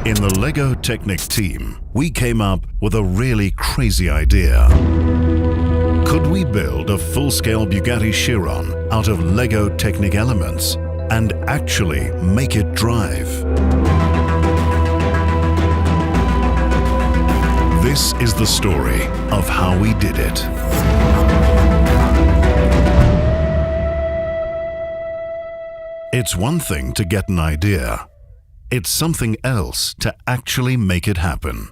In the Lego Technic team, we came up with a really crazy idea. Could we build a full-scale Bugatti Chiron out of Lego Technic elements and actually make it drive? This is the story of how we did it. It's one thing to get an idea. It's something else to actually make it happen.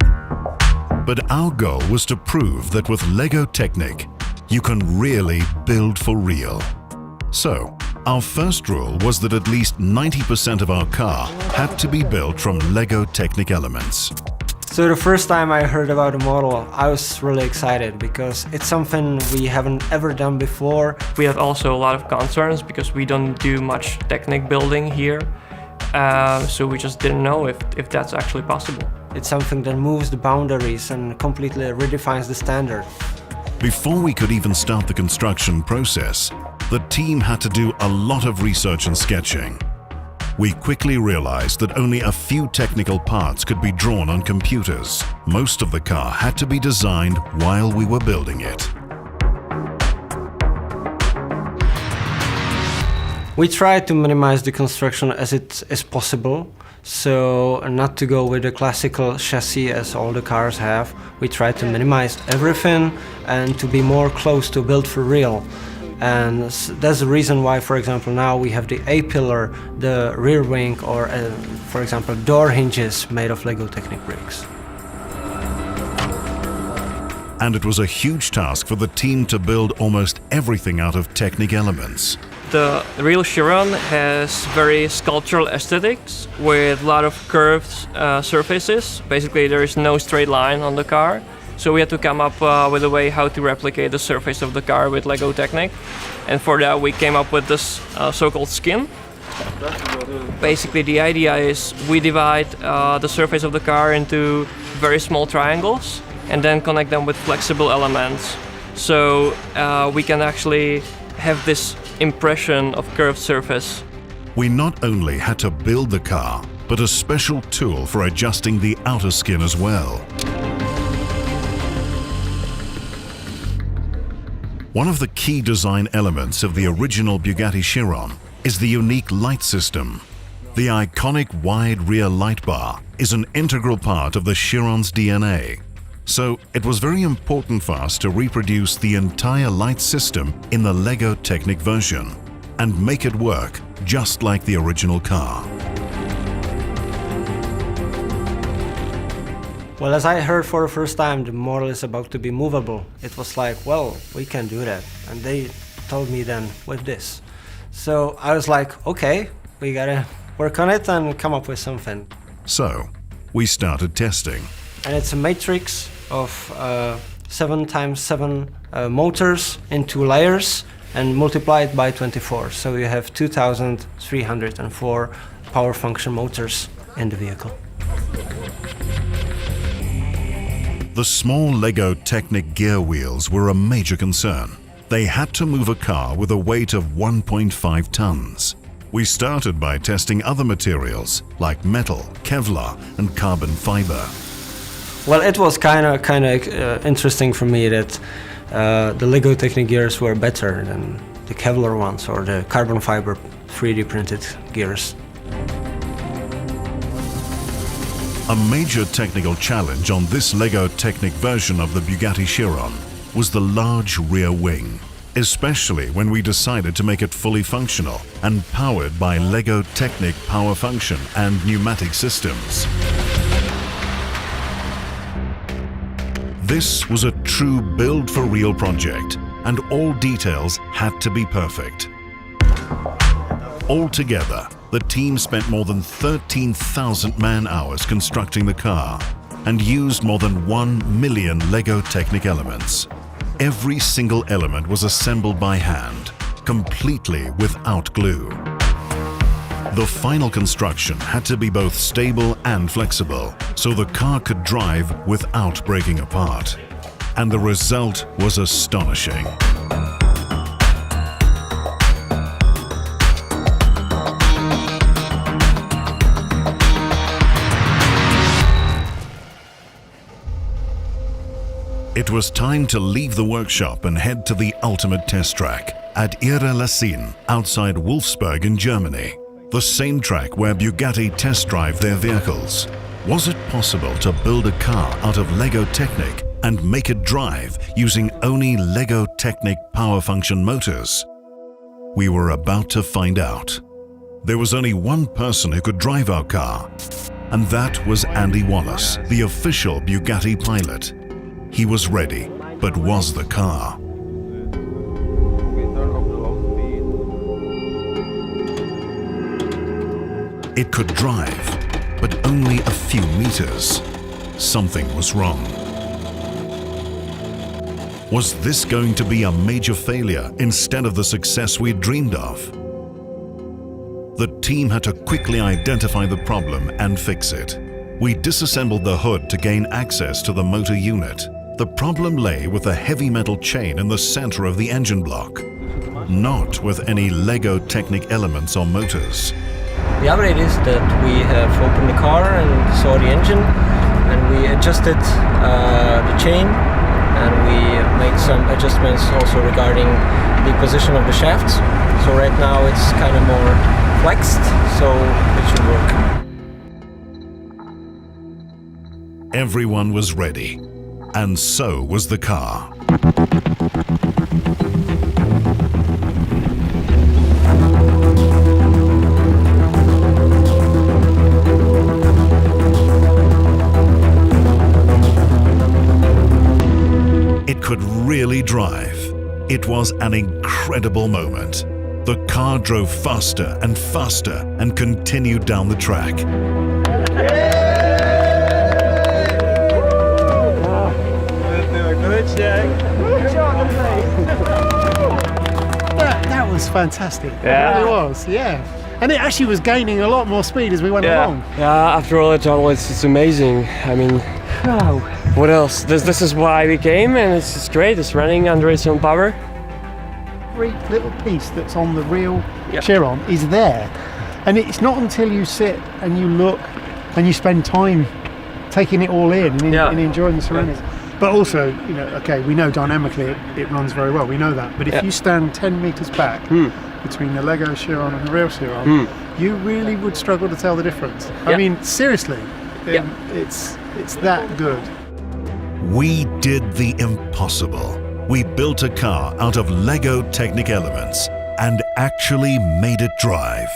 But our goal was to prove that with Lego Technic, you can really build for real. So, our first rule was that at least 90% of our car had to be built from Lego Technic elements. So the first time I heard about the model, I was really excited because it's something we haven't ever done before. We have also a lot of concerns because we don't do much Technic building here. So we just didn't know if that's actually possible. It's something that moves the boundaries and completely redefines the standard. Before we could even start the construction process, the team had to do a lot of research and sketching. We quickly realized that only a few technical parts could be drawn on computers. Most of the car had to be designed while we were building it. We tried to minimize the construction as it is possible, so not to go with the classical chassis as all the cars have. We tried to minimize everything and to be more close to build for real. And that's the reason why, for example, now we have the A-pillar, the rear wing, or for example, door hinges made of Lego Technic bricks. And it was a huge task for the team to build almost everything out of Technic elements. The real Chiron has very sculptural aesthetics with a lot of curved surfaces. Basically, there is no straight line on the car. So we had to come up with a way how to replicate the surface of the car with Lego Technic. And for that, we came up with this so-called skin. Basically, the idea is we divide the surface of the car into very small triangles and then connect them with flexible elements. So we can actually have this impression of curved surface. We not only had to build the car, but a special tool for adjusting the outer skin as well. One of the key design elements of the original Bugatti Chiron is the unique light system. The iconic wide rear light bar is an integral part of the Chiron's DNA. So it was very important for us to reproduce the entire light system in the Lego Technic version and make it work just like the original car. Well, as I heard for the first time, the model is about to be movable. It was like, well, we can do that. And they told me then with this. So I was like, okay, we gotta work on it and come up with something. So we started testing. And it's a matrix of 7x7 motors in 2 layers and multiply it by 24. So you have 2,304 power function motors in the vehicle. The small Lego Technic gear wheels were a major concern. They had to move a car with a weight of 1.5 tons. We started by testing other materials like metal, Kevlar and carbon fiber. Well, it was kind of interesting for me that the Lego Technic gears were better than the Kevlar ones or the carbon fiber 3D printed gears. A major technical challenge on this Lego Technic version of the Bugatti Chiron was the large rear wing, especially when we decided to make it fully functional and powered by Lego Technic power function and pneumatic systems. This was a true build-for-real project, and all details had to be perfect. Altogether, the team spent more than 13,000 man-hours constructing the car and used more than 1 million Lego Technic elements. Every single element was assembled by hand, completely without glue. The final construction had to be both stable and flexible, so the car could drive without breaking apart. And the result was astonishing. It was time to leave the workshop and head to the ultimate test track at Ihre-Lassin, outside Wolfsburg in Germany. The same track where Bugatti test drive their vehicles. Was it possible to build a car out of Lego Technic and make it drive using only Lego Technic power function motors? We were about to find out. There was only one person who could drive our car, and that was Andy Wallace, the official Bugatti pilot. He was ready, but was the car? It could drive, but only a few meters. Something was wrong. Was this going to be a major failure instead of the success we dreamed of? The team had to quickly identify the problem and fix it. We disassembled the hood to gain access to the motor unit. The problem lay with a heavy metal chain in the center of the engine block, not with any Lego Technic elements or motors. The update is that we have opened the car and saw the engine, and we adjusted the chain, and we made some adjustments also regarding the position of the shafts. So right now it's kind of more flexed, so it should work. Everyone was ready, and so was the car. It could really drive. It was an incredible moment. The car drove faster and faster and continued down the track. That was fantastic. Yeah. It really was, yeah. And it actually was gaining a lot more speed as we went along. Yeah, after all the tunnel, it's amazing. I mean, Wow. what else? This is why we came, and it's great. It's running under its own power. Every little piece that's on the real Yeah. Chiron is there. And it's not until you sit and you look and you spend time taking it all in and, Yeah. and enjoying the surroundings. But also, you know, okay, we know dynamically it runs very well, we know that. But if Yeah. you stand 10 meters back between the Lego Chiron and the real Chiron, you really would struggle to tell the difference. I Yeah. mean, seriously, Yeah. it's that good. We did the impossible. We built a car out of Lego Technic elements and actually made it drive.